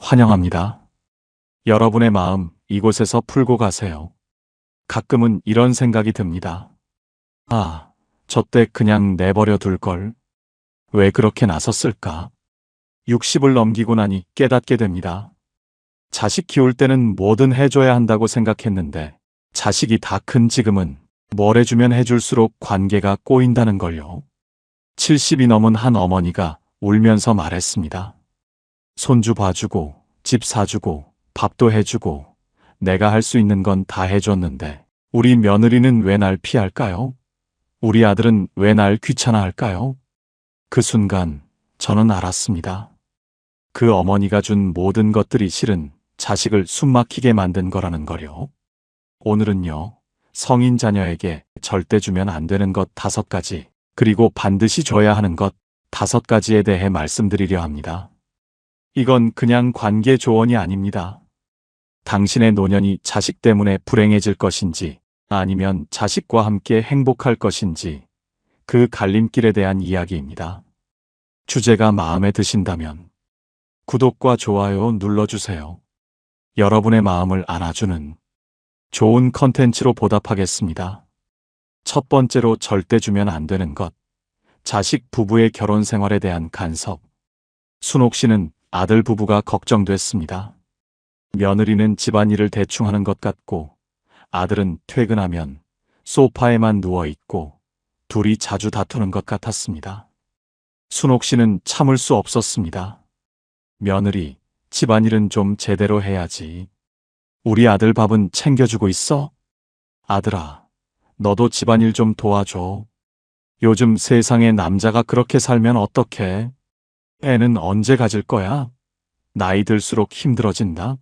환영합니다. 여러분의 마음 이곳에서 풀고 가세요. 가끔은 이런 생각이 듭니다. 아, 저때 그냥 내버려 둘걸. 왜 그렇게 나섰을까? 60을 넘기고 나니 깨닫게 됩니다. 자식 키울 때는 뭐든 해줘야 한다고 생각했는데 자식이 다 큰 지금은 뭘 해주면 해줄수록 관계가 꼬인다는 걸요. 70이 넘은 한 어머니가 울면서 말했습니다. 손주 봐주고 집 사주고 밥도 해주고 내가 할 수 있는 건 다 해줬는데 우리 며느리는 왜 날 피할까요? 우리 아들은 왜 날 귀찮아할까요? 그 순간 저는 알았습니다. 그 어머니가 준 모든 것들이 실은 자식을 숨막히게 만든 거라는 거요. 오늘은요, 성인 자녀에게 절대 주면 안 되는 것 5가지, 그리고 반드시 줘야 하는 것 5가지에 대해 말씀드리려 합니다. 이건 그냥 관계 조언이 아닙니다. 당신의 노년이 자식 때문에 불행해질 것인지 아니면 자식과 함께 행복할 것인지 그 갈림길에 대한 이야기입니다. 주제가 마음에 드신다면 구독과 좋아요 눌러주세요. 여러분의 마음을 안아주는 좋은 컨텐츠로 보답하겠습니다. 첫 번째로 절대 주면 안 되는 것, 자식 부부의 결혼 생활에 대한 간섭. 순옥 씨는 아들 부부가 걱정됐습니다. 며느리는 집안일을 대충 하는 것 같고 아들은 퇴근하면 소파에만 누워있고 둘이 자주 다투는 것 같았습니다. 순옥 씨는 참을 수 없었습니다. 며느리, 집안일은 좀 제대로 해야지. 우리 아들 밥은 챙겨주고 있어? 아들아, 너도 집안일 좀 도와줘. 요즘 세상에 남자가 그렇게 살면 어떡해? 애는 언제 가질 거야? 나이 들수록 힘들어진다.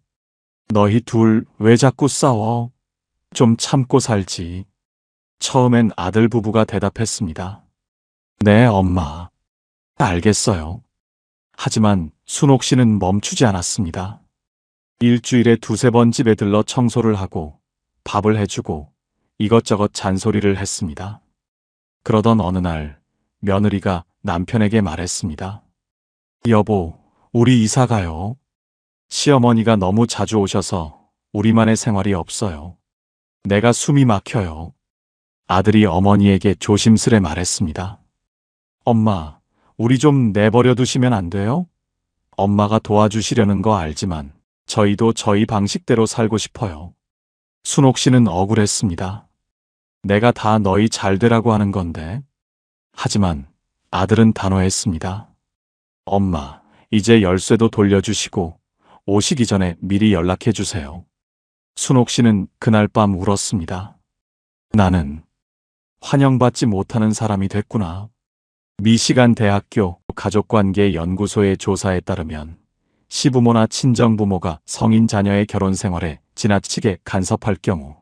너희 둘 왜 자꾸 싸워? 좀 참고 살지. 처음엔 아들 부부가 대답했습니다. 네, 엄마. 알겠어요. 하지만 순옥 씨는 멈추지 않았습니다. 일주일에 2~3번 집에 들러 청소를 하고 밥을 해주고 이것저것 잔소리를 했습니다. 그러던 어느 날 며느리가 남편에게 말했습니다. 여보, 우리 이사 가요. 시어머니가 너무 자주 오셔서 우리만의 생활이 없어요. 내가 숨이 막혀요. 아들이 어머니에게 조심스레 말했습니다. 엄마, 우리 좀 내버려 두시면 안 돼요? 엄마가 도와주시려는 거 알지만 저희도 저희 방식대로 살고 싶어요. 순옥 씨는 억울했습니다. 내가 다 너희 잘 되라고 하는 건데. 하지만 아들은 단호했습니다. 엄마, 이제 열쇠도 돌려주시고 오시기 전에 미리 연락해 주세요. 순옥 씨는 그날 밤 울었습니다. 나는 환영받지 못하는 사람이 됐구나. 미시간 대학교 가족관계 연구소의 조사에 따르면 시부모나 친정부모가 성인 자녀의 결혼 생활에 지나치게 간섭할 경우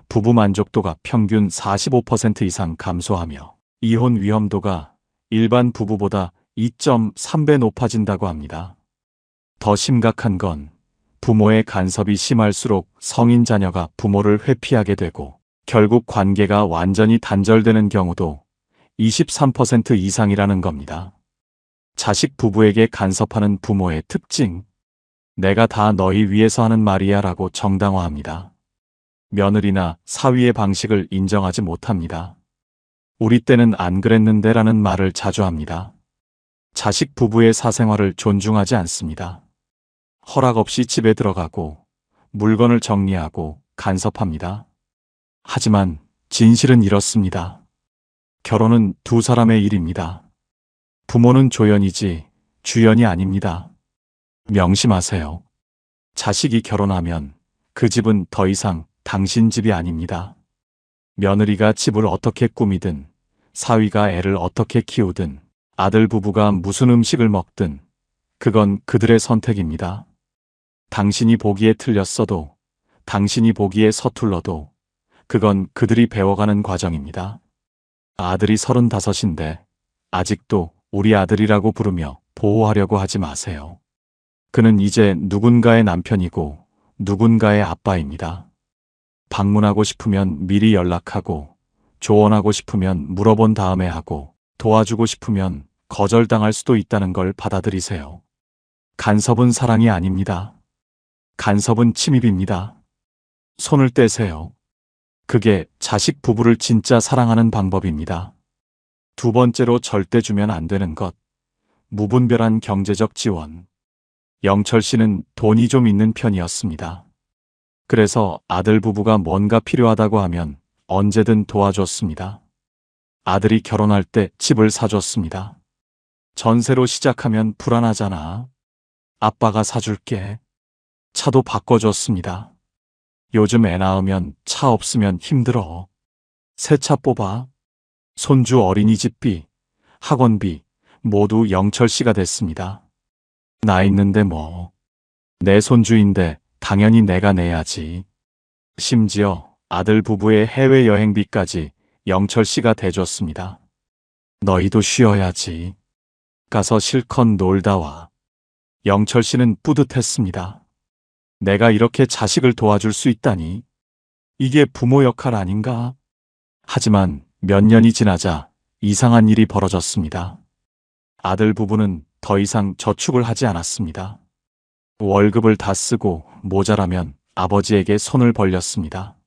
부부 만족도가 평균 45% 이상 감소하며 이혼 위험도가 일반 부부보다 2.3배 높아진다고 합니다. 더 심각한 건 부모의 간섭이 심할수록 성인 자녀가 부모를 회피하게 되고 결국 관계가 완전히 단절되는 경우도 23% 이상이라는 겁니다. 자식 부부에게 간섭하는 부모의 특징. 내가 다 너희 위해서 하는 말이야 라고 정당화합니다. 며느리나 사위의 방식을 인정하지 못합니다. 우리 때는 안 그랬는데 라는 말을 자주 합니다. 자식 부부의 사생활을 존중하지 않습니다. 허락 없이 집에 들어가고 물건을 정리하고 간섭합니다. 하지만 진실은 이렇습니다. 결혼은 두 사람의 일입니다. 부모는 조연이지 주연이 아닙니다. 명심하세요. 자식이 결혼하면 그 집은 더 이상 당신 집이 아닙니다. 며느리가 집을 어떻게 꾸미든, 사위가 애를 어떻게 키우든, 아들 부부가 무슨 음식을 먹든 그건 그들의 선택입니다. 당신이 보기에 틀렸어도, 당신이 보기에 서툴러도 그건 그들이 배워가는 과정입니다. 아들이 35인데 아직도 우리 아들이라고 부르며 보호하려고 하지 마세요. 그는 이제 누군가의 남편이고 누군가의 아빠입니다. 방문하고 싶으면 미리 연락하고, 조언하고 싶으면 물어본 다음에 하고, 도와주고 싶으면 거절당할 수도 있다는 걸 받아들이세요. 간섭은 사랑이 아닙니다. 간섭은 침입입니다. 손을 떼세요. 그게 자식 부부를 진짜 사랑하는 방법입니다. 두 번째로 절대 주면 안 되는 것. 무분별한 경제적 지원. 영철 씨는 돈이 좀 있는 편이었습니다. 그래서 아들 부부가 뭔가 필요하다고 하면 언제든 도와줬습니다. 아들이 결혼할 때 집을 사줬습니다. 전세로 시작하면 불안하잖아. 아빠가 사줄게. 차도 바꿔줬습니다. 요즘 애 낳으면 차 없으면 힘들어. 새 차 뽑아. 손주 어린이집비, 학원비 모두 영철 씨가 됐습니다. 나 있는데 뭐. 내 손주인데 당연히 내가 내야지. 심지어 아들 부부의 해외여행비까지 영철 씨가 대줬습니다. 너희도 쉬어야지. 가서 실컷 놀다 와. 영철 씨는 뿌듯했습니다. 내가 이렇게 자식을 도와줄 수 있다니. 이게 부모 역할 아닌가? 하지만 몇 년이 지나자 이상한 일이 벌어졌습니다. 아들 부부는 더 이상 저축을 하지 않았습니다. 월급을 다 쓰고 모자라면 아버지에게 손을 벌렸습니다.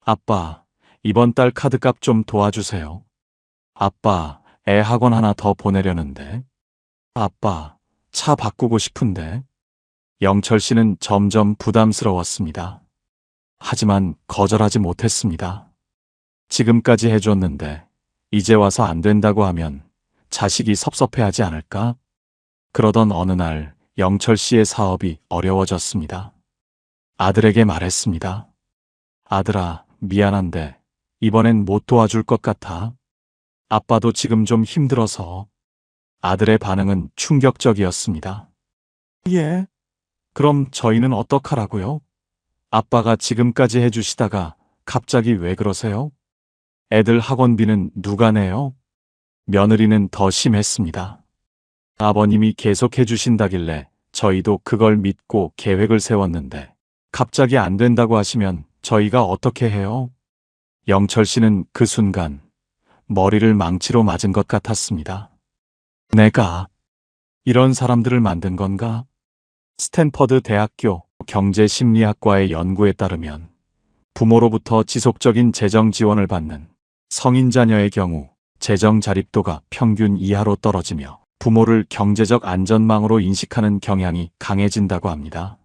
아빠, 이번 달 카드값 좀 도와주세요. 아빠, 애 학원 하나 더 보내려는데. 아빠, 차 바꾸고 싶은데. 영철 씨는 점점 부담스러웠습니다. 하지만 거절하지 못했습니다. 지금까지 해줬는데 이제 와서 안 된다고 하면 자식이 섭섭해하지 않을까? 그러던 어느 날 영철 씨의 사업이 어려워졌습니다. 아들에게 말했습니다. 아들아, 미안한데 이번엔 못 도와줄 것 같아. 아빠도 지금 좀 힘들어서. 아들의 반응은 충격적이었습니다. 예? 그럼 저희는 어떡하라고요? 아빠가 지금까지 해주시다가 갑자기 왜 그러세요? 애들 학원비는 누가 내요? 며느리는 더 심했습니다. 아버님이 계속 해주신다길래 저희도 그걸 믿고 계획을 세웠는데 갑자기 안 된다고 하시면 저희가 어떻게 해요? 영철 씨는 그 순간 머리를 망치로 맞은 것 같았습니다. 내가 이런 사람들을 만든 건가? 스탠퍼드 대학교 경제심리학과의 연구에 따르면 부모로부터 지속적인 재정 지원을 받는 성인 자녀의 경우 재정 자립도가 평균 이하로 떨어지며 부모를 경제적 안전망으로 인식하는 경향이 강해진다고 합니다.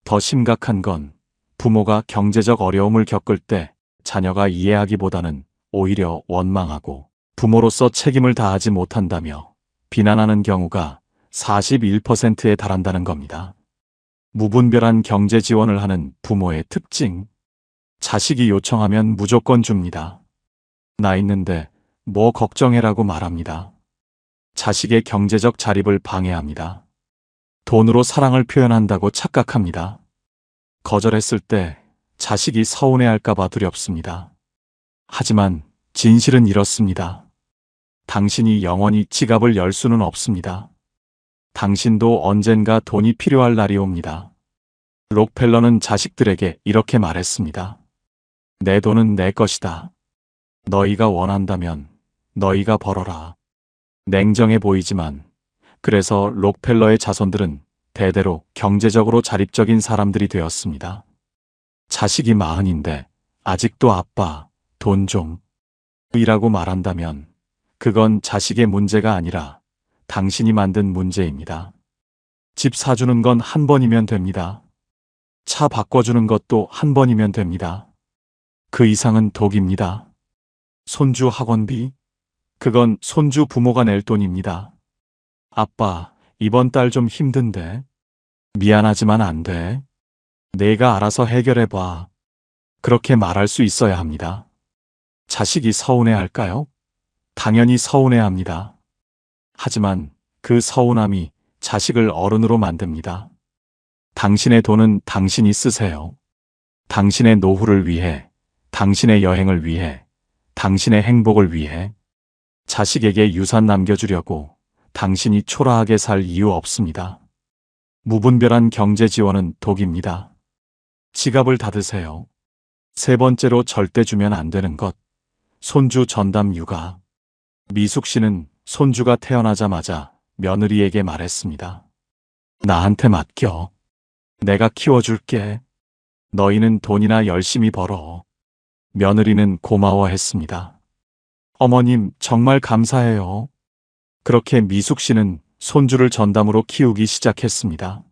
더 심각한 건 부모가 경제적 어려움을 겪을 때 자녀가 이해하기보다는 오히려 원망하고 부모로서 책임을 다하지 못한다며 비난하는 경우가 41%에 달한다는 겁니다. 무분별한 경제 지원을 하는 부모의 특징. 자식이 요청하면 무조건 줍니다. 나 있는데 뭐 걱정해라고 말합니다. 자식의 경제적 자립을 방해합니다. 돈으로 사랑을 표현한다고 착각합니다. 거절했을 때 자식이 서운해할까봐 두렵습니다. 하지만 진실은 이렇습니다. 당신이 영원히 지갑을 열 수는 없습니다. 당신도 언젠가 돈이 필요할 날이 옵니다. 록펠러는 자식들에게 이렇게 말했습니다. 내 돈은 내 것이다. 너희가 원한다면 너희가 벌어라. 냉정해 보이지만 그래서 록펠러의 자손들은 대대로 경제적으로 자립적인 사람들이 되었습니다. 자식이 40인데 아직도 아빠, 돈 좀 이라고 말한다면 그건 자식의 문제가 아니라 당신이 만든 문제입니다. 집 사주는 건 한 번이면 됩니다. 차 바꿔주는 것도 한 번이면 됩니다. 그 이상은 독입니다. 손주 학원비? 그건 손주 부모가 낼 돈입니다. 아빠, 이번 달 좀 힘든데. 미안하지만 안 돼. 내가 알아서 해결해봐. 그렇게 말할 수 있어야 합니다. 자식이 서운해할까요? 당연히 서운해합니다. 하지만 그 서운함이 자식을 어른으로 만듭니다. 당신의 돈은 당신이 쓰세요. 당신의 노후를 위해, 당신의 여행을 위해, 당신의 행복을 위해. 자식에게 유산 남겨주려고 당신이 초라하게 살 이유 없습니다. 무분별한 경제 지원은 독입니다. 지갑을 닫으세요. 세 번째로 절대 주면 안 되는 것. 손주 전담 육아. 미숙 씨는 손주가 태어나자마자 며느리에게 말했습니다. 나한테 맡겨. 내가 키워줄게. 너희는 돈이나 열심히 벌어. 며느리는 고마워했습니다. 어머님, 정말 감사해요. 그렇게 미숙 씨는 손주를 전담으로 키우기 시작했습니다.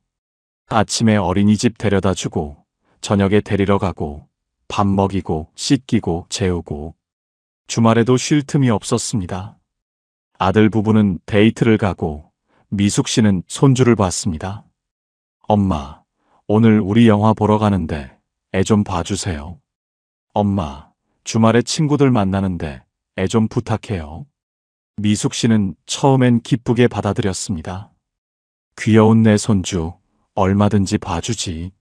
아침에 어린이집 데려다 주고, 저녁에 데리러 가고, 밥 먹이고, 씻기고, 재우고, 주말에도 쉴 틈이 없었습니다. 아들 부부는 데이트를 가고, 미숙 씨는 손주를 봤습니다. 엄마, 오늘 우리 영화 보러 가는데 애 좀 봐주세요. 엄마, 주말에 친구들 만나는데 애 좀 부탁해요. 미숙 씨는 처음엔 기쁘게 받아들였습니다. 귀여운 내 손주, 얼마든지 봐주지.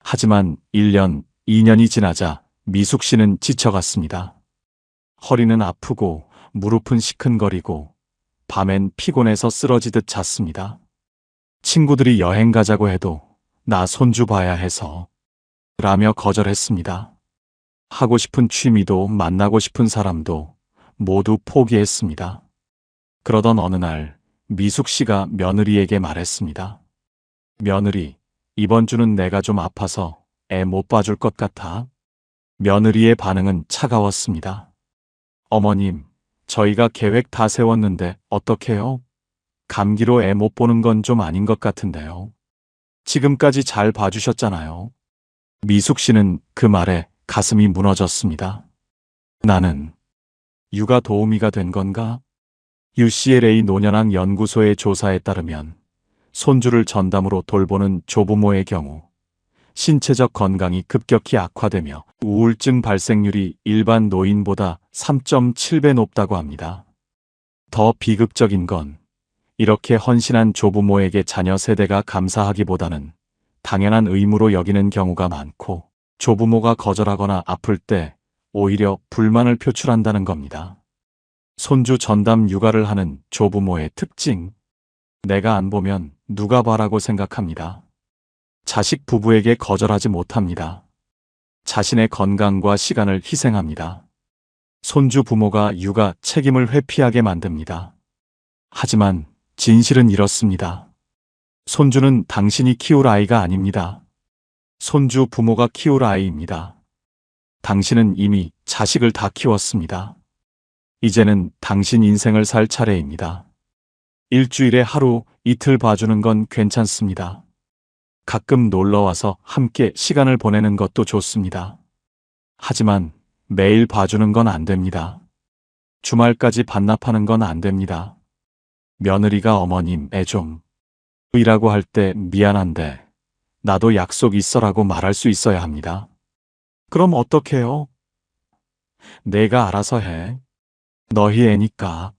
하지만 1년, 2년이 지나자 미숙 씨는 지쳐갔습니다. 허리는 아프고 무릎은 시큰거리고 밤엔 피곤해서 쓰러지듯 잤습니다. 친구들이 여행 가자고 해도 나 손주 봐야 해서 라며 거절했습니다. 하고 싶은 취미도 만나고 싶은 사람도 모두 포기했습니다. 그러던 어느 날 미숙 씨가 며느리에게 말했습니다. 며느리, 이번 주는 내가 좀 아파서 애 못 봐줄 것 같아. 며느리의 반응은 차가웠습니다. 어머님, 저희가 계획 다 세웠는데 어떡해요? 감기로 애 못 보는 건 좀 아닌 것 같은데요. 지금까지 잘 봐주셨잖아요. 미숙 씨는 그 말에 가슴이 무너졌습니다. 나는 육아 도우미가 된 건가? UCLA 노년학 연구소의 조사에 따르면 손주를 전담으로 돌보는 조부모의 경우 신체적 건강이 급격히 악화되며 우울증 발생률이 일반 노인보다 3.7배 높다고 합니다. 더 비극적인 건 이렇게 헌신한 조부모에게 자녀 세대가 감사하기보다는 당연한 의무로 여기는 경우가 많고 조부모가 거절하거나 아플 때 오히려 불만을 표출한다는 겁니다. 손주 전담 육아를 하는 조부모의 특징. 내가 안 보면 누가 봐라고 생각합니다. 자식 부부에게 거절하지 못합니다. 자신의 건강과 시간을 희생합니다. 손주 부모가 육아 책임을 회피하게 만듭니다. 하지만 진실은 이렇습니다. 손주는 당신이 키울 아이가 아닙니다. 손주 부모가 키울 아이입니다. 당신은 이미 자식을 다 키웠습니다. 이제는 당신 인생을 살 차례입니다. 일주일에 하루, 이틀 봐주는 건 괜찮습니다. 가끔 놀러와서 함께 시간을 보내는 것도 좋습니다. 하지만 매일 봐주는 건 안 됩니다. 주말까지 반납하는 건 안 됩니다. 며느리가 어머님 애 좀 이라고 할 때 미안한데 나도 약속 있어라고 말할 수 있어야 합니다. 그럼 어떡해요? 내가 알아서 해. 너희 애니까.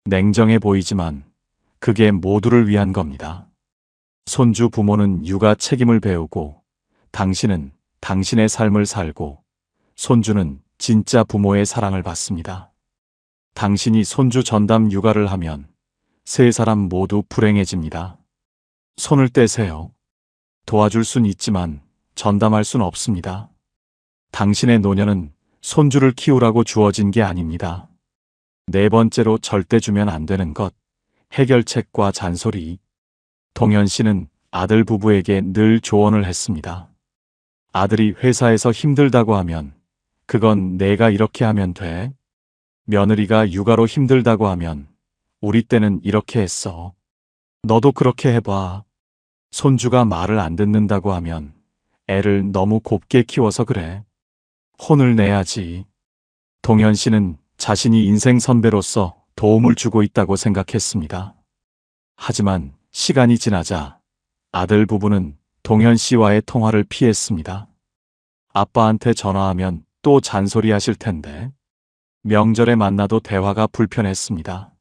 냉정해 보이지만 그게 모두를 위한 겁니다. 손주 부모는 육아 책임을 배우고 당신은 당신의 삶을 살고 손주는 진짜 부모의 사랑을 받습니다. 당신이 손주 전담 육아를 하면 세 사람 모두 불행해집니다. 손을 떼세요. 도와줄 순 있지만 전담할 순 없습니다. 당신의 노년은 손주를 키우라고 주어진 게 아닙니다. 네 번째로 절대 주면 안 되는 것, 해결책과 잔소리. 동현 씨는 아들 부부에게 늘 조언을 했습니다. 아들이 회사에서 힘들다고 하면 그건 내가 이렇게 하면 돼. 며느리가 육아로 힘들다고 하면 우리 때는 이렇게 했어. 너도 그렇게 해봐. 손주가 말을 안 듣는다고 하면 애를 너무 곱게 키워서 그래. 혼을 내야지. 동현 씨는 자신이 인생 선배로서 도움을 주고 있다고 생각했습니다. 하지만 시간이 지나자 아들 부부는 동현 씨와의 통화를 피했습니다. 아빠한테 전화하면 또 잔소리하실 텐데. 명절에 만나도 대화가 불편했습니다.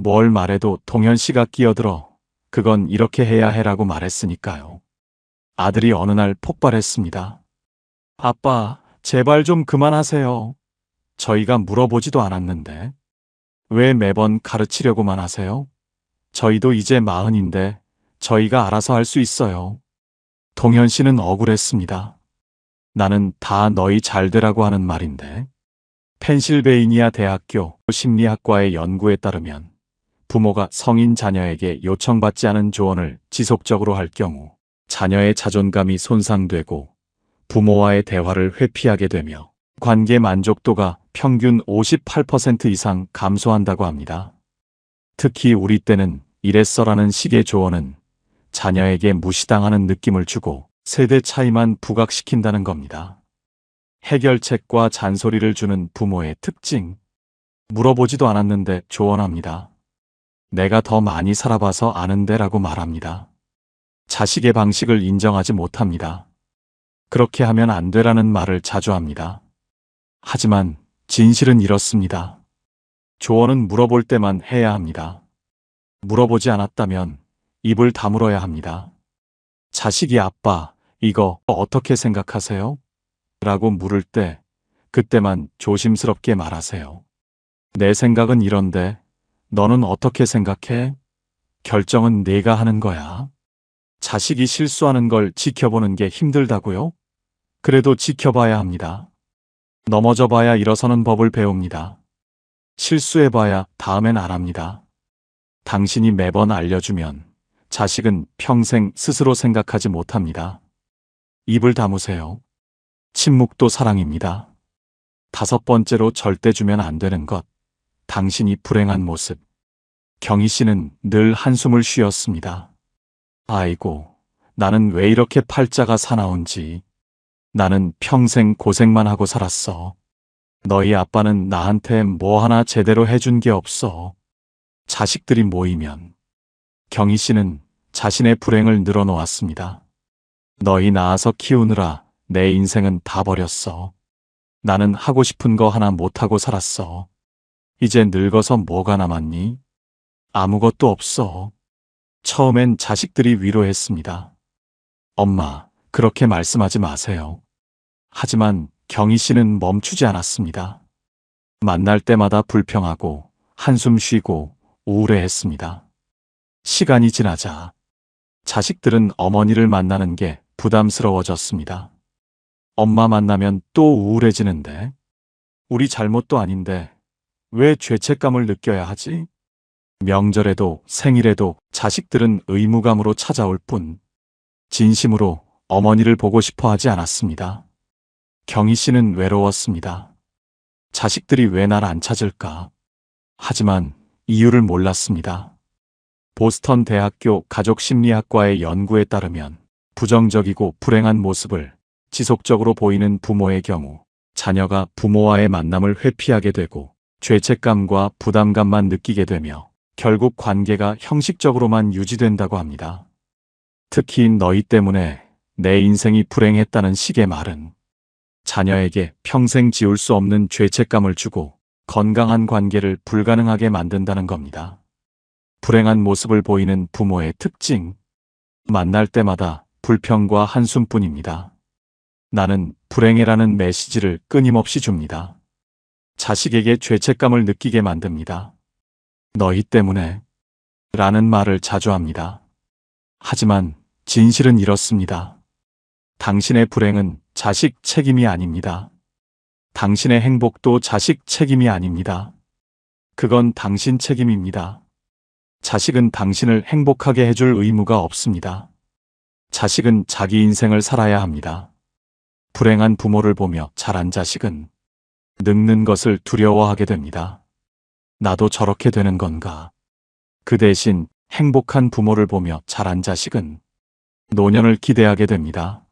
뭘 말해도 동현 씨가 끼어들어 그건 이렇게 해야 해라고 말했으니까요. 아들이 어느 날 폭발했습니다. 아빠, 제발 좀 그만하세요. 저희가 물어보지도 않았는데. 왜 매번 가르치려고만 하세요? 저희도 이제 40인데 저희가 알아서 할 수 있어요. 동현 씨는 억울했습니다. 나는 다 너희 잘 되라고 하는 말인데. 펜실베이니아 대학교 심리학과의 연구에 따르면 부모가 성인 자녀에게 요청받지 않은 조언을 지속적으로 할 경우 자녀의 자존감이 손상되고 부모와의 대화를 회피하게 되며 관계 만족도가 평균 58% 이상 감소한다고 합니다. 특히 우리 때는 이랬어라는 식의 조언은 자녀에게 무시당하는 느낌을 주고 세대 차이만 부각시킨다는 겁니다. 해결책과 잔소리를 주는 부모의 특징. 물어보지도 않았는데 조언합니다. 내가 더 많이 살아봐서 아는데 라고 말합니다. 자식의 방식을 인정하지 못합니다. 그렇게 하면 안 되라는 말을 자주 합니다. 하지만 진실은 이렇습니다. 조언은 물어볼 때만 해야 합니다. 물어보지 않았다면 입을 다물어야 합니다. 자식이 아빠, 이거 어떻게 생각하세요? 라고 물을 때 그때만 조심스럽게 말하세요. 내 생각은 이런데 너는 어떻게 생각해? 결정은 네가 하는 거야. 자식이 실수하는 걸 지켜보는 게 힘들다고요? 그래도 지켜봐야 합니다. 넘어져 봐야 일어서는 법을 배웁니다. 실수해봐야 다음엔 안 합니다. 당신이 매번 알려주면 자식은 평생 스스로 생각하지 못합니다. 입을 다무세요. 침묵도 사랑입니다. 5번째로 절대 주면 안 되는 것. 당신이 불행한 모습. 경희 씨는 늘 한숨을 쉬었습니다. 아이고, 나는 왜 이렇게 팔자가 사나운지. 나는 평생 고생만 하고 살았어. 너희 아빠는 나한테 뭐 하나 제대로 해준 게 없어. 자식들이 모이면 경희 씨는 자신의 불행을 늘어놓았습니다. 너희 낳아서 키우느라 내 인생은 다 버렸어. 나는 하고 싶은 거 하나 못하고 살았어. 이제 늙어서 뭐가 남았니? 아무것도 없어. 처음엔 자식들이 위로했습니다. 엄마, 그렇게 말씀하지 마세요. 하지만 경희 씨는 멈추지 않았습니다. 만날 때마다 불평하고 한숨 쉬고 우울해했습니다. 시간이 지나자 자식들은 어머니를 만나는 게 부담스러워졌습니다. 엄마 만나면 또 우울해지는데 우리 잘못도 아닌데 왜 죄책감을 느껴야 하지? 명절에도 생일에도 자식들은 의무감으로 찾아올 뿐 진심으로 어머니를 보고 싶어 하지 않았습니다. 경희 씨는 외로웠습니다. 자식들이 왜 날 안 찾을까? 하지만 이유를 몰랐습니다. 보스턴 대학교 가족심리학과의 연구에 따르면 부정적이고 불행한 모습을 지속적으로 보이는 부모의 경우 자녀가 부모와의 만남을 회피하게 되고 죄책감과 부담감만 느끼게 되며 결국 관계가 형식적으로만 유지된다고 합니다. 특히 너희 때문에 내 인생이 불행했다는 식의 말은 자녀에게 평생 지울 수 없는 죄책감을 주고 건강한 관계를 불가능하게 만든다는 겁니다. 불행한 모습을 보이는 부모의 특징. 만날 때마다 불평과 한숨뿐입니다. 나는 불행해라는 메시지를 끊임없이 줍니다. 자식에게 죄책감을 느끼게 만듭니다. 너희 때문에 라는 말을 자주 합니다. 하지만 진실은 이렇습니다. 당신의 불행은 자식 책임이 아닙니다. 당신의 행복도 자식 책임이 아닙니다. 그건 당신 책임입니다. 자식은 당신을 행복하게 해줄 의무가 없습니다. 자식은 자기 인생을 살아야 합니다. 불행한 부모를 보며 자란 자식은 늙는 것을 두려워하게 됩니다. 나도 저렇게 되는 건가? 그 대신 행복한 부모를 보며 자란 자식은 노년을 기대하게 됩니다.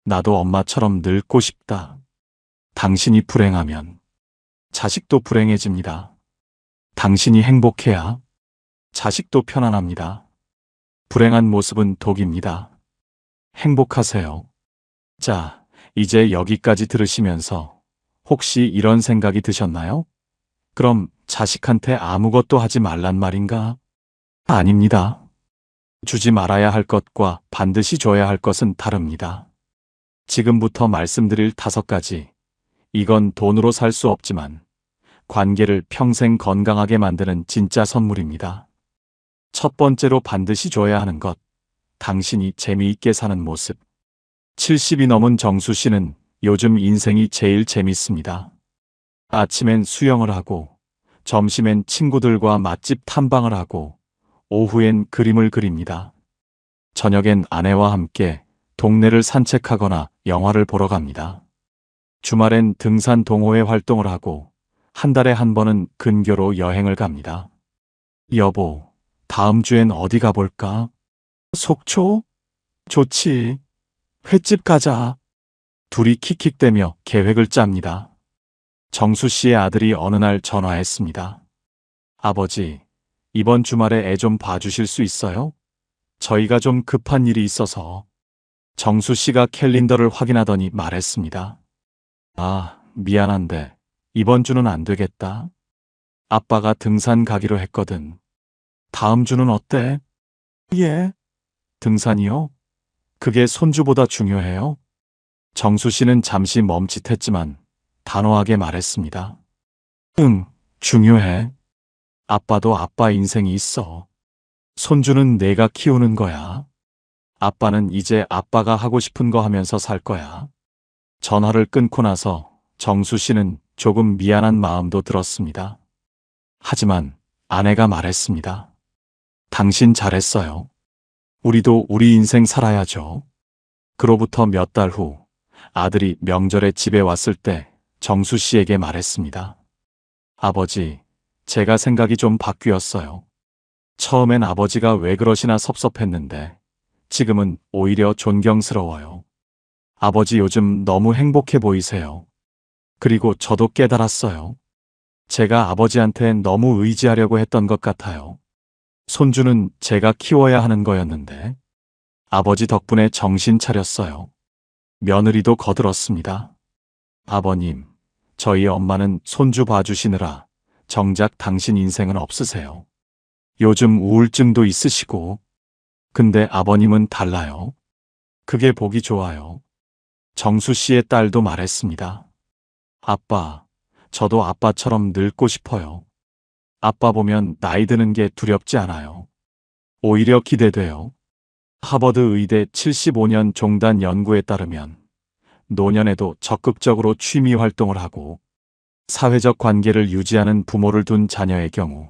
나도 엄마처럼 늙고 싶다. 당신이 불행하면 자식도 불행해집니다. 당신이 행복해야 자식도 편안합니다. 불행한 모습은 독입니다. 행복하세요. 자, 이제 여기까지 들으시면서 혹시 이런 생각이 드셨나요? 그럼 자식한테 아무것도 하지 말란 말인가? 아닙니다. 주지 말아야 할 것과 반드시 줘야 할 것은 다릅니다. 지금부터 말씀드릴 5가지. 이건 돈으로 살 수 없지만 관계를 평생 건강하게 만드는 진짜 선물입니다. 첫 번째로 반드시 줘야 하는 것. 당신이 재미있게 사는 모습. 70이 넘은 정수 씨는 요즘 인생이 제일 재밌습니다. 아침엔 수영을 하고 점심엔 친구들과 맛집 탐방을 하고 오후엔 그림을 그립니다. 저녁엔 아내와 함께 동네를 산책하거나 영화를 보러 갑니다. 주말엔 등산 동호회 활동을 하고 한 달에 한 번은 근교로 여행을 갑니다. 여보, 다음 주엔 어디 가볼까? 속초? 좋지. 횟집 가자. 둘이 킥킥대며 계획을 짭니다. 정수 씨의 아들이 어느 날 전화했습니다. 아버지, 이번 주말에 애 좀 봐주실 수 있어요? 저희가 좀 급한 일이 있어서. 정수 씨가 캘린더를 확인하더니 말했습니다. 아, 미안한데 이번 주는 안 되겠다. 아빠가 등산 가기로 했거든. 다음 주는 어때? 예. 등산이요? 그게 손주보다 중요해요? 정수 씨는 잠시 멈칫했지만 단호하게 말했습니다. 응, 중요해. 아빠도 아빠 인생이 있어. 손주는 내가 키우는 거야. 아빠는 이제 아빠가 하고 싶은 거 하면서 살 거야. 전화를 끊고 나서 정수 씨는 조금 미안한 마음도 들었습니다. 하지만 아내가 말했습니다. 당신 잘했어요. 우리도 우리 인생 살아야죠. 그로부터 몇 달 후 아들이 명절에 집에 왔을 때 정수 씨에게 말했습니다. 아버지, 제가 생각이 좀 바뀌었어요. 처음엔 아버지가 왜 그러시나 섭섭했는데 지금은 오히려 존경스러워요. 아버지 요즘 너무 행복해 보이세요. 그리고 저도 깨달았어요. 제가 아버지한테 너무 의지하려고 했던 것 같아요. 손주는 제가 키워야 하는 거였는데 아버지 덕분에 정신 차렸어요. 며느리도 거들었습니다. 아버님, 저희 엄마는 손주 봐주시느라 정작 당신 인생은 없으세요. 요즘 우울증도 있으시고. 근데 아버님은 달라요. 그게 보기 좋아요. 정수 씨의 딸도 말했습니다. 아빠, 저도 아빠처럼 늙고 싶어요. 아빠 보면 나이 드는 게 두렵지 않아요. 오히려 기대돼요. 하버드 의대 75년 종단 연구에 따르면 노년에도 적극적으로 취미 활동을 하고 사회적 관계를 유지하는 부모를 둔 자녀의 경우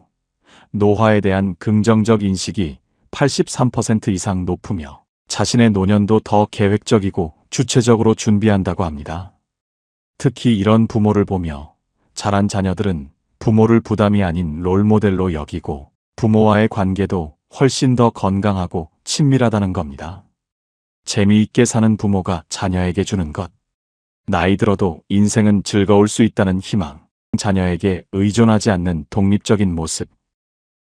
노화에 대한 긍정적 인식이 83% 이상 높으며 자신의 노년도 더 계획적이고 주체적으로 준비한다고 합니다. 특히 이런 부모를 보며 자란 자녀들은 부모를 부담이 아닌 롤모델로 여기고 부모와의 관계도 훨씬 더 건강하고 친밀하다는 겁니다. 재미있게 사는 부모가 자녀에게 주는 것. 나이 들어도 인생은 즐거울 수 있다는 희망. 자녀에게 의존하지 않는 독립적인 모습.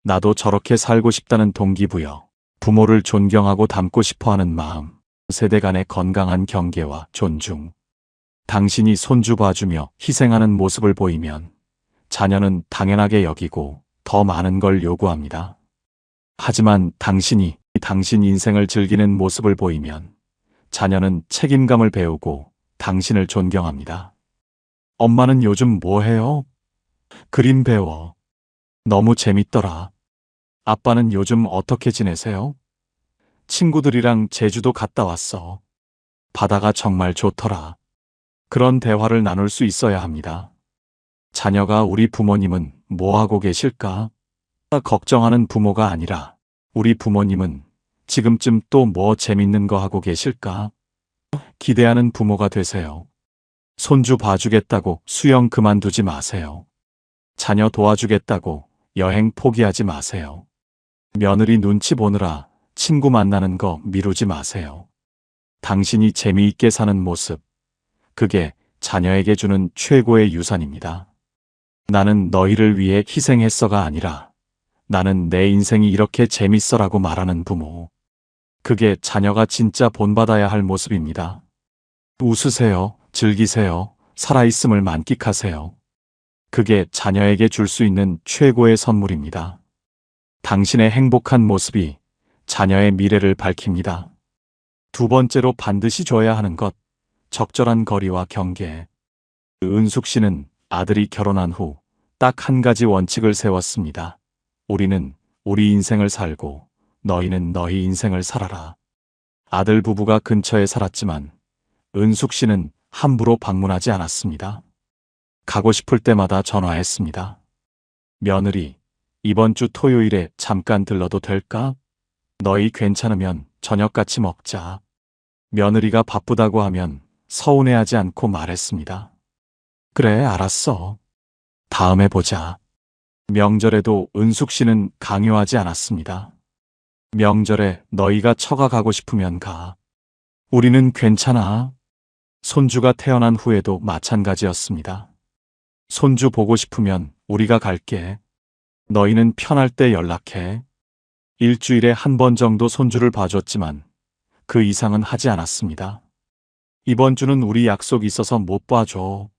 나도 저렇게 살고 싶다는 동기부여. 부모를 존경하고 닮고 싶어하는 마음. 세대 간의 건강한 경계와 존중. 당신이 손주 봐주며 희생하는 모습을 보이면 자녀는 당연하게 여기고 더 많은 걸 요구합니다. 하지만 당신이 당신 인생을 즐기는 모습을 보이면 자녀는 책임감을 배우고 당신을 존경합니다. 엄마는 요즘 뭐 해요? 그림 배워. 너무 재밌더라. 아빠는 요즘 어떻게 지내세요? 친구들이랑 제주도 갔다 왔어. 바다가 정말 좋더라. 그런 대화를 나눌 수 있어야 합니다. 자녀가 우리 부모님은 뭐 하고 계실까? 걱정하는 부모가 아니라 우리 부모님은 지금쯤 또 뭐 재밌는 거 하고 계실까? 기대하는 부모가 되세요. 손주 봐주겠다고 수영 그만두지 마세요. 자녀 도와주겠다고 여행 포기하지 마세요. 며느리 눈치 보느라 친구 만나는 거 미루지 마세요. 당신이 재미있게 사는 모습, 그게 자녀에게 주는 최고의 유산입니다. 나는 너희를 위해 희생했어가 아니라 나는 내 인생이 이렇게 재밌어라고 말하는 부모. 그게 자녀가 진짜 본받아야 할 모습입니다. 웃으세요. 즐기세요. 살아있음을 만끽하세요. 그게 자녀에게 줄 수 있는 최고의 선물입니다. 당신의 행복한 모습이 자녀의 미래를 밝힙니다. 두 번째로 반드시 줘야 하는 것, 적절한 거리와 경계. 은숙 씨는 아들이 결혼한 후 딱 한 가지 원칙을 세웠습니다. 우리는 우리 인생을 살고 너희는 너희 인생을 살아라. 아들 부부가 근처에 살았지만 은숙 씨는 함부로 방문하지 않았습니다. 가고 싶을 때마다 전화했습니다. 며느리, 이번 주 토요일에 잠깐 들러도 될까? 너희 괜찮으면 저녁 같이 먹자. 며느리가 바쁘다고 하면 서운해하지 않고 말했습니다. 그래, 알았어. 다음에 보자. 명절에도 은숙 씨는 강요하지 않았습니다. 명절에 너희가 처가 가고 싶으면 가. 우리는 괜찮아. 손주가 태어난 후에도 마찬가지였습니다. 손주 보고 싶으면 우리가 갈게. 너희는 편할 때 연락해. 일주일에 한 번 정도 손주를 봐줬지만 그 이상은 하지 않았습니다. 이번 주는 우리 약속 있어서 못 봐줘.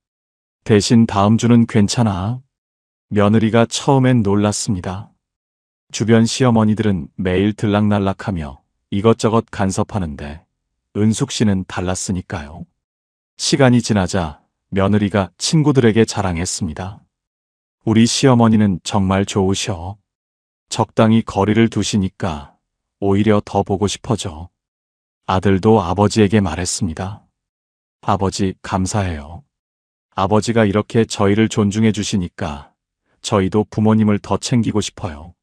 대신 다음 주는 괜찮아. 며느리가 처음엔 놀랐습니다. 주변 시어머니들은 매일 들락날락하며 이것저것 간섭하는데 은숙 씨는 달랐으니까요. 시간이 지나자 며느리가 친구들에게 자랑했습니다. 우리 시어머니는 정말 좋으셔. 적당히 거리를 두시니까 오히려 더 보고 싶어져. 아들도 아버지에게 말했습니다. 아버지, 감사해요. 아버지가 이렇게 저희를 존중해 주시니까 저희도 부모님을 더 챙기고 싶어요.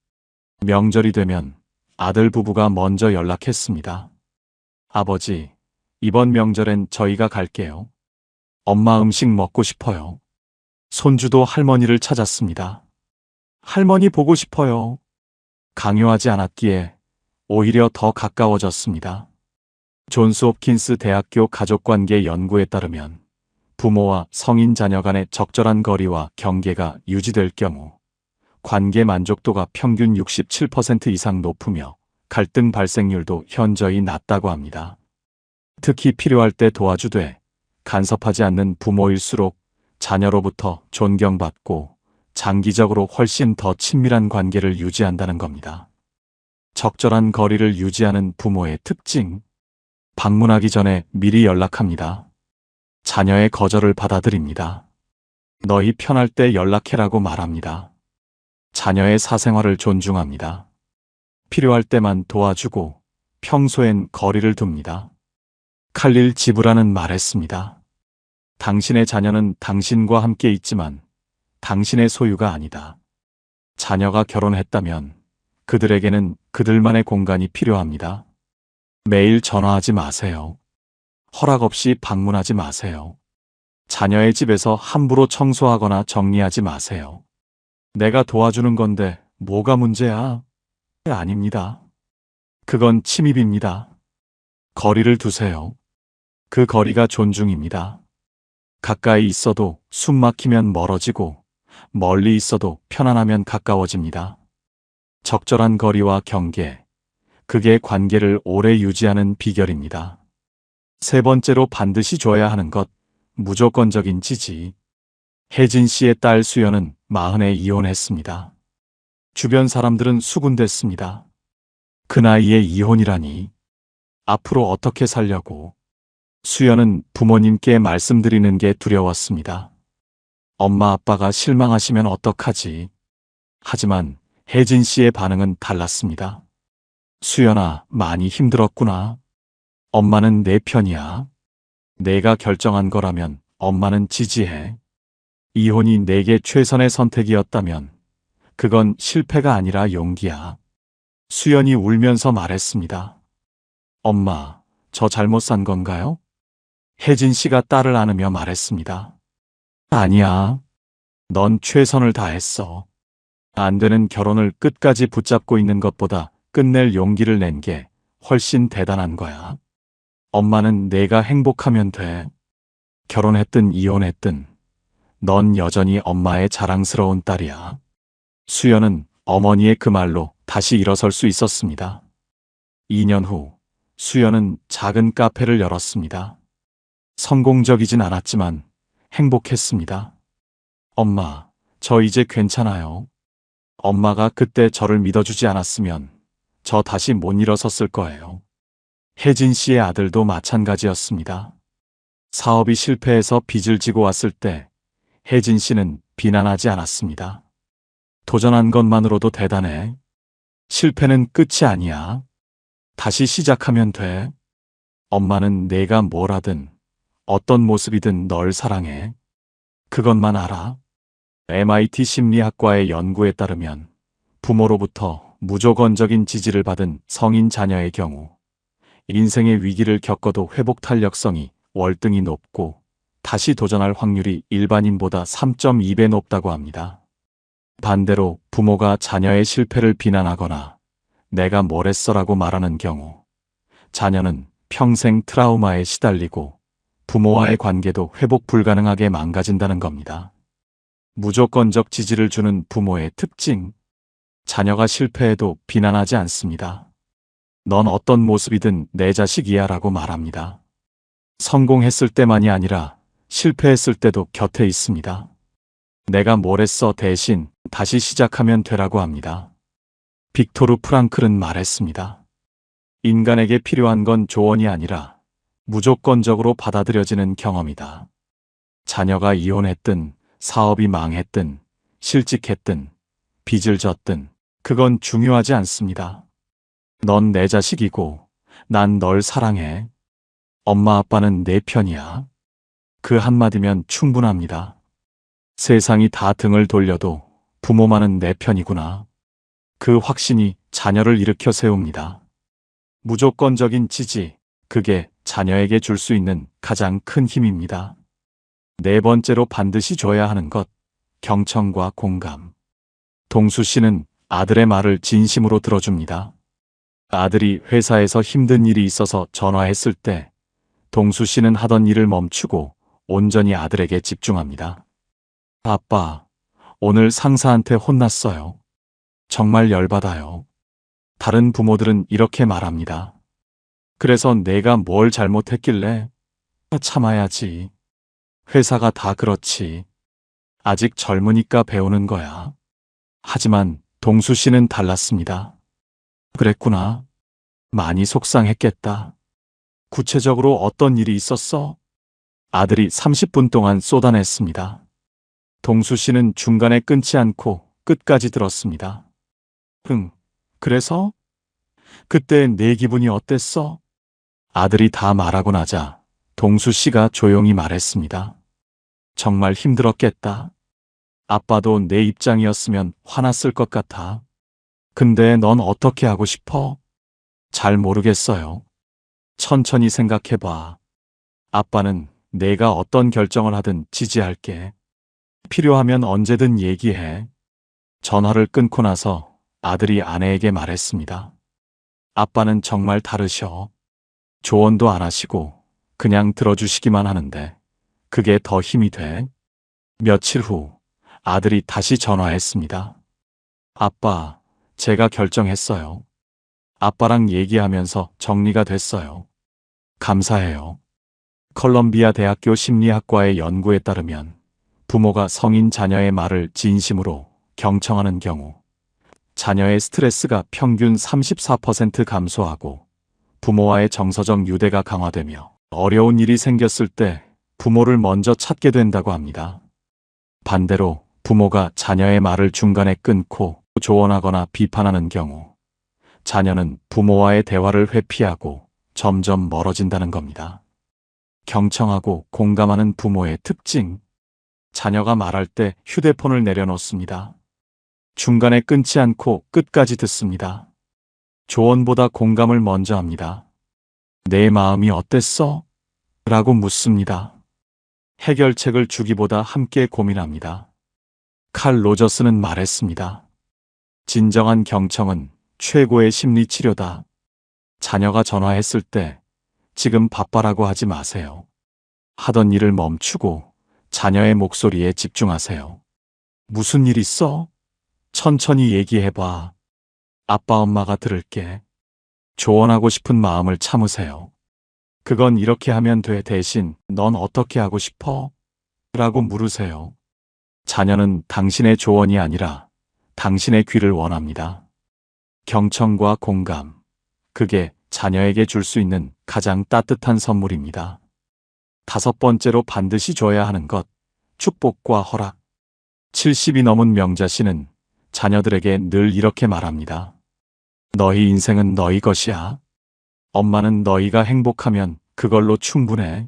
명절이 되면 아들 부부가 먼저 연락했습니다. 아버지, 이번 명절엔 저희가 갈게요. 엄마 음식 먹고 싶어요. 손주도 할머니를 찾았습니다. 할머니 보고 싶어요. 강요하지 않았기에 오히려 더 가까워졌습니다. 존스 홉킨스 대학교 가족관계 연구에 따르면 부모와 성인 자녀 간의 적절한 거리와 경계가 유지될 경우 관계 만족도가 평균 67% 이상 높으며 갈등 발생률도 현저히 낮다고 합니다. 특히 필요할 때 도와주되 간섭하지 않는 부모일수록 자녀로부터 존경받고 장기적으로 훨씬 더 친밀한 관계를 유지한다는 겁니다. 적절한 거리를 유지하는 부모의 특징. 방문하기 전에 미리 연락합니다. 자녀의 거절을 받아들입니다. 너희 편할 때 연락해라고 말합니다. 자녀의 사생활을 존중합니다. 필요할 때만 도와주고 평소엔 거리를 둡니다. 칼릴 지브라는 말했습니다. 당신의 자녀는 당신과 함께 있지만 당신의 소유가 아니다. 자녀가 결혼했다면 그들에게는 그들만의 공간이 필요합니다. 매일 전화하지 마세요. 허락 없이 방문하지 마세요. 자녀의 집에서 함부로 청소하거나 정리하지 마세요. 내가 도와주는 건데 뭐가 문제야? 아닙니다. 그건 침입입니다. 거리를 두세요. 그 거리가 존중입니다. 가까이 있어도 숨 막히면 멀어지고 멀리 있어도 편안하면 가까워집니다. 적절한 거리와 경계, 그게 관계를 오래 유지하는 비결입니다. 세 번째로 반드시 줘야 하는 것, 무조건적인 지지. 혜진 씨의 딸 수연은 40에 이혼했습니다. 주변 사람들은 수군댔습니다. 그 나이에 이혼이라니. 앞으로 어떻게 살려고. 수연은 부모님께 말씀드리는 게 두려웠습니다. 엄마 아빠가 실망하시면 어떡하지. 하지만 혜진 씨의 반응은 달랐습니다. 수연아, 많이 힘들었구나. 엄마는 내 편이야. 내가 결정한 거라면 엄마는 지지해. 이혼이 내게 최선의 선택이었다면 그건 실패가 아니라 용기야. 수연이 울면서 말했습니다. 엄마, 저 잘못 산 건가요? 혜진 씨가 딸을 안으며 말했습니다. 아니야. 넌 최선을 다했어. 안 되는 결혼을 끝까지 붙잡고 있는 것보다 끝낼 용기를 낸 게 훨씬 대단한 거야. 엄마는 내가 행복하면 돼. 결혼했든 이혼했든 넌 여전히 엄마의 자랑스러운 딸이야. 수연은 어머니의 그 말로 다시 일어설 수 있었습니다. 2년 후 수연은 작은 카페를 열었습니다. 성공적이진 않았지만 행복했습니다. 엄마, 저 이제 괜찮아요. 엄마가 그때 저를 믿어주지 않았으면 저 다시 못 일어섰을 거예요. 혜진 씨의 아들도 마찬가지였습니다. 사업이 실패해서 빚을 지고 왔을 때 혜진 씨는 비난하지 않았습니다. 도전한 것만으로도 대단해. 실패는 끝이 아니야. 다시 시작하면 돼. 엄마는 내가 뭘 하든 어떤 모습이든 널 사랑해. 그것만 알아. MIT 심리학과의 연구에 따르면 부모로부터 무조건적인 지지를 받은 성인 자녀의 경우 인생의 위기를 겪어도 회복 탄력성이 월등히 높고 다시 도전할 확률이 일반인보다 3.2배 높다고 합니다. 반대로 부모가 자녀의 실패를 비난하거나 내가 뭘 했어라고 말하는 경우 자녀는 평생 트라우마에 시달리고 부모와의 관계도 회복 불가능하게 망가진다는 겁니다. 무조건적 지지를 주는 부모의 특징. 자녀가 실패해도 비난하지 않습니다. 넌 어떤 모습이든 내 자식이야 라고 말합니다. 성공했을 때만이 아니라 실패했을 때도 곁에 있습니다. 내가 뭘 했어 대신 다시 시작하면 되라고 합니다. 빅토르 프랑클은 말했습니다. 인간에게 필요한 건 조언이 아니라 무조건적으로 받아들여지는 경험이다. 자녀가 이혼했든 사업이 망했든 실직했든 빚을 졌든 그건 중요하지 않습니다. 넌 내 자식이고 난 널 사랑해. 엄마 아빠는 내 편이야. 그 한마디면 충분합니다. 세상이 다 등을 돌려도 부모만은 내 편이구나. 그 확신이 자녀를 일으켜 세웁니다. 무조건적인 지지, 그게 자녀에게 줄 수 있는 가장 큰 힘입니다. 네 번째로 반드시 줘야 하는 것, 경청과 공감. 동수 씨는 아들의 말을 진심으로 들어줍니다. 아들이 회사에서 힘든 일이 있어서 전화했을 때 동수 씨는 하던 일을 멈추고 온전히 아들에게 집중합니다. 아빠, 오늘 상사한테 혼났어요. 정말 열받아요. 다른 부모들은 이렇게 말합니다. 그래서 내가 뭘 잘못했길래? 참아야지. 회사가 다 그렇지. 아직 젊으니까 배우는 거야. 하지만 동수 씨는 달랐습니다. 그랬구나. 많이 속상했겠다. 구체적으로 어떤 일이 있었어? 아들이 30분 동안 쏟아냈습니다. 동수 씨는 중간에 끊지 않고 끝까지 들었습니다. 그래서? 그때 내 기분이 어땠어? 아들이 다 말하고 나자 동수 씨가 조용히 말했습니다. 정말 힘들었겠다. 아빠도 내 입장이었으면 화났을 것 같아. 근데 넌 어떻게 하고 싶어? 잘 모르겠어요. 천천히 생각해봐. 아빠는 내가 어떤 결정을 하든 지지할게. 필요하면 언제든 얘기해. 전화를 끊고 나서 아들이 아내에게 말했습니다. 아빠는 정말 다르셔. 조언도 안 하시고 그냥 들어주시기만 하는데 그게 더 힘이 돼. 며칠 후 아들이 다시 전화했습니다. 아빠, 제가 결정했어요. 아빠랑 얘기하면서 정리가 됐어요. 감사해요. 컬럼비아 대학교 심리학과의 연구에 따르면 부모가 성인 자녀의 말을 진심으로 경청하는 경우 자녀의 스트레스가 평균 34% 감소하고 부모와의 정서적 유대가 강화되며 어려운 일이 생겼을 때 부모를 먼저 찾게 된다고 합니다. 반대로 부모가 자녀의 말을 중간에 끊고 조언하거나 비판하는 경우 자녀는 부모와의 대화를 회피하고 점점 멀어진다는 겁니다. 경청하고 공감하는 부모의 특징. 자녀가 말할 때 휴대폰을 내려놓습니다. 중간에 끊지 않고 끝까지 듣습니다. 조언보다 공감을 먼저 합니다. 내 마음이 어땠어? 라고 묻습니다. 해결책을 주기보다 함께 고민합니다. 칼 로저스는 말했습니다. 진정한 경청은 최고의 심리치료다. 자녀가 전화했을 때 지금 바빠라고 하지 마세요. 하던 일을 멈추고 자녀의 목소리에 집중하세요. 무슨 일 있어? 천천히 얘기해봐. 아빠 엄마가 들을게. 조언하고 싶은 마음을 참으세요. 그건 이렇게 하면 돼 대신 넌 어떻게 하고 싶어? 라고 물으세요. 자녀는 당신의 조언이 아니라 당신의 귀를 원합니다. 경청과 공감. 그게 자녀에게 줄 수 있는 가장 따뜻한 선물입니다. 다섯 번째로 반드시 줘야 하는 것. 축복과 허락. 70이 넘은 명자 씨는 자녀들에게 늘 이렇게 말합니다. 너희 인생은 너희 것이야. 엄마는 너희가 행복하면 그걸로 충분해.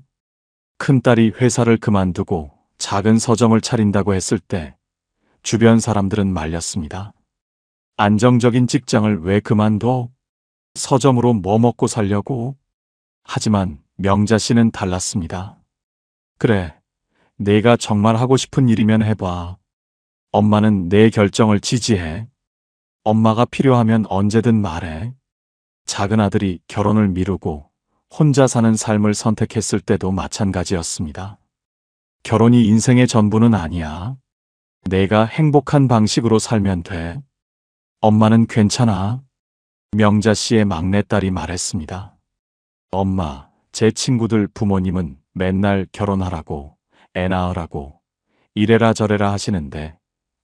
큰딸이 회사를 그만두고 작은 서점을 차린다고 했을 때 주변 사람들은 말렸습니다. 안정적인 직장을 왜 그만둬? 서점으로 뭐 먹고 살려고? 하지만 명자 씨는 달랐습니다. 그래, 내가 정말 하고 싶은 일이면 해봐. 엄마는 내 결정을 지지해. 엄마가 필요하면 언제든 말해. 작은 아들이 결혼을 미루고 혼자 사는 삶을 선택했을 때도 마찬가지였습니다. 결혼이 인생의 전부는 아니야. 내가 행복한 방식으로 살면 돼. 엄마는 괜찮아. 명자 씨의 막내딸이 말했습니다. 엄마, 제 친구들 부모님은 맨날 결혼하라고, 애 낳으라고, 이래라 저래라 하시는데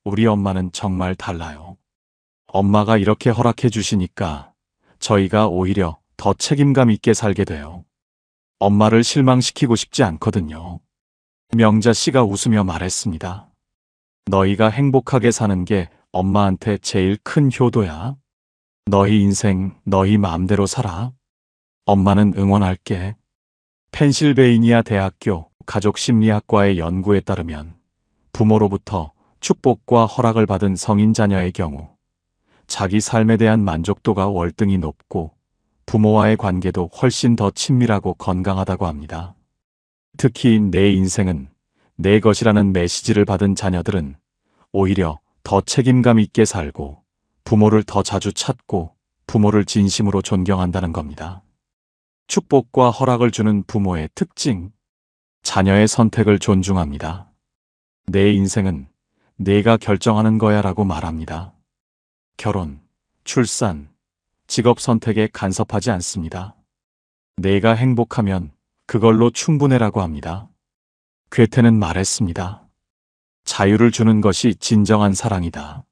우리 엄마는 정말 달라요. 엄마가 이렇게 허락해 주시니까 저희가 오히려 더 책임감 있게 살게 돼요. 엄마를 실망시키고 싶지 않거든요. 명자 씨가 웃으며 말했습니다. 너희가 행복하게 사는 게 엄마한테 제일 큰 효도야. 너희 인생 너희 마음대로 살아. 엄마는 응원할게. 펜실베이니아 대학교 가족심리학과의 연구에 따르면 부모로부터 축복과 허락을 받은 성인 자녀의 경우 자기 삶에 대한 만족도가 월등히 높고 부모와의 관계도 훨씬 더 친밀하고 건강하다고 합니다. 특히 내 인생은 내 것이라는 메시지를 받은 자녀들은 오히려 더 책임감 있게 살고 부모를 더 자주 찾고 부모를 진심으로 존경한다는 겁니다. 축복과 허락을 주는 부모의 특징. 자녀의 선택을 존중합니다. 내 인생은 내가 결정하는 거야 라고 말합니다. 결혼, 출산, 직업 선택에 간섭하지 않습니다. 내가 행복하면 그걸로 충분해라고 합니다. 괴테는 말했습니다. 자유를 주는 것이 진정한 사랑이다.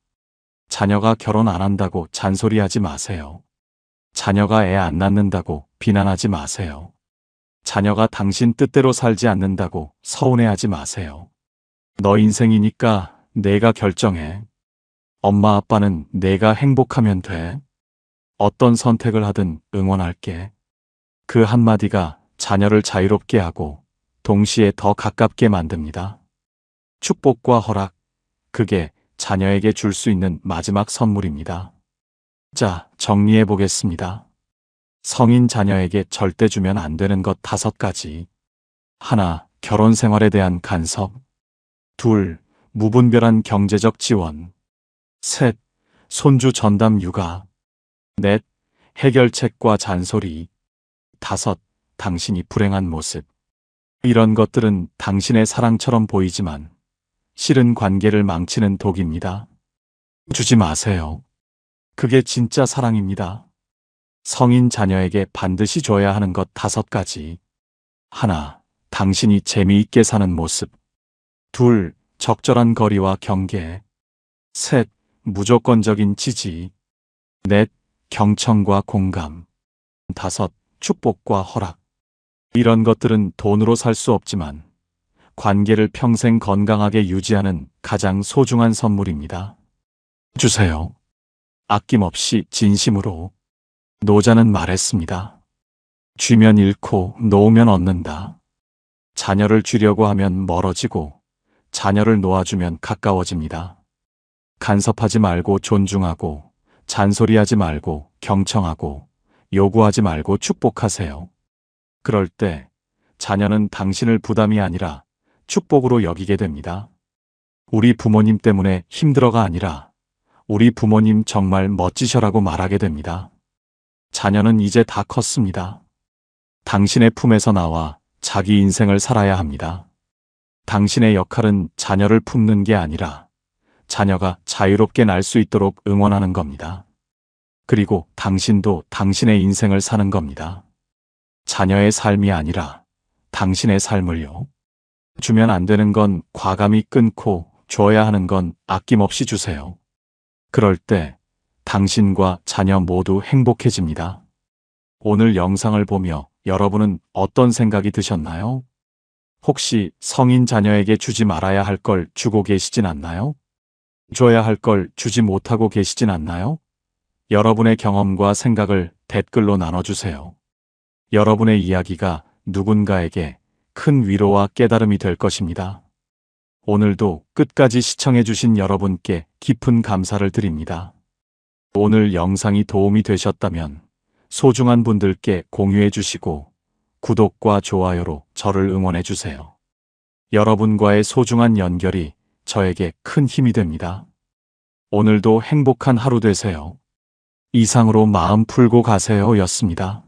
자녀가 결혼 안 한다고 잔소리하지 마세요. 자녀가 애 안 낳는다고 비난하지 마세요. 자녀가 당신 뜻대로 살지 않는다고 서운해하지 마세요. 너 인생이니까 내가 결정해. 엄마 아빠는 내가 행복하면 돼. 어떤 선택을 하든 응원할게. 그 한마디가 자녀를 자유롭게 하고 동시에 더 가깝게 만듭니다. 축복과 허락, 그게 자녀에게 줄 수 있는 마지막 선물입니다. 자, 정리해 보겠습니다. 성인 자녀에게 절대 주면 안 되는 것 5가지. 하나, 결혼 생활에 대한 간섭. 둘, 무분별한 경제적 지원. 셋, 손주 전담 육아. 넷, 해결책과 잔소리. 다섯, 당신이 불행한 모습. 이런 것들은 당신의 사랑처럼 보이지만 실은 관계를 망치는 독입니다. 주지 마세요. 그게 진짜 사랑입니다. 성인 자녀에게 반드시 줘야 하는 것 5가지. 하나, 당신이 재미있게 사는 모습. 둘, 적절한 거리와 경계. 셋, 무조건적인 지지. 넷, 경청과 공감. 다섯, 축복과 허락. 이런 것들은 돈으로 살 수 없지만 관계를 평생 건강하게 유지하는 가장 소중한 선물입니다. 주세요. 아낌없이 진심으로. 노자는 말했습니다. 쥐면 잃고 놓으면 얻는다. 자녀를 주려고 하면 멀어지고 자녀를 놓아주면 가까워집니다. 간섭하지 말고 존중하고 잔소리하지 말고 경청하고 요구하지 말고 축복하세요. 그럴 때 자녀는 당신을 부담이 아니라 축복으로 여기게 됩니다. 우리 부모님 때문에 힘들어가 아니라 우리 부모님 정말 멋지셔라고 말하게 됩니다. 자녀는 이제 다 컸습니다. 당신의 품에서 나와 자기 인생을 살아야 합니다. 당신의 역할은 자녀를 품는 게 아니라 자녀가 자유롭게 날 수 있도록 응원하는 겁니다. 그리고 당신도 당신의 인생을 사는 겁니다. 자녀의 삶이 아니라 당신의 삶을요. 주면 안 되는 건 과감히 끊고 줘야 하는 건 아낌없이 주세요. 그럴 때 당신과 자녀 모두 행복해집니다. 오늘 영상을 보며 여러분은 어떤 생각이 드셨나요? 혹시 성인 자녀에게 주지 말아야 할 걸 주고 계시진 않나요? 줘야 할 걸 주지 못하고 계시진 않나요? 여러분의 경험과 생각을 댓글로 나눠주세요. 여러분의 이야기가 누군가에게 큰 위로와 깨달음이 될 것입니다. 오늘도 끝까지 시청해주신 여러분께 깊은 감사를 드립니다. 오늘 영상이 도움이 되셨다면 소중한 분들께 공유해주시고 구독과 좋아요로 저를 응원해주세요. 여러분과의 소중한 연결이 저에게 큰 힘이 됩니다. 오늘도 행복한 하루 되세요. 이상으로 마음 풀고 가세요 였습니다.